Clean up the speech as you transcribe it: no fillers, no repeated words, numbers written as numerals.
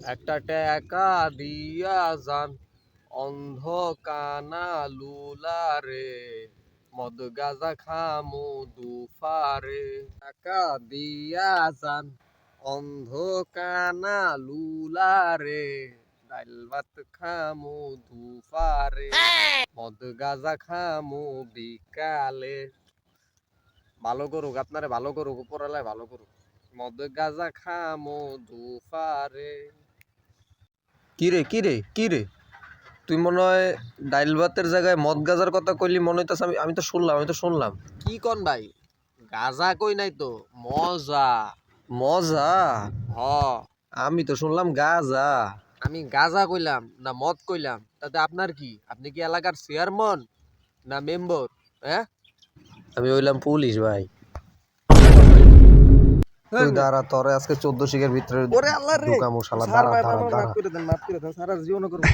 একটা টাকা দিয়া যান অন্ধ কানা লুলা রে, মদ গাজা খামু দুফারে। টাকা দিয়া যান অন্ধ কানা লুলা রে, ডাইল ভাত খামু দুফারে, মদ গাজা খামু বিকালে। ভালো করুক, আপনারে ভালো করুক, উপরালায় ভালো করুক। মদ গাজা খামু দুফারে। কিরে কিরে কিরে, তুই মনে হয় ডাইল ভাতের জায়গায় মদ গাজার কথা কইলি মনে হইতাছে। আমি তো শুনলাম। কি কন ভাই, গাজা কই নাই তো, মজা। মজা? হ। আমি তো শুনলাম গাজা। আমি গাজা কইলাম না মদ কইলাম তাতে আপনার কি? আপনি কি এলাকার চেয়ারম্যান না মেম্বার? হ্যাঁ, আমি হইলাম পুলিশ ভাই। তুই দাঁড়া, তোরে আজকে 14 শিখের ভিতরে ঢুকামু শালা। দাঁড়া দাঁড়া দাঁড়া। মাফ করে দেন, সারা জীবন করবো।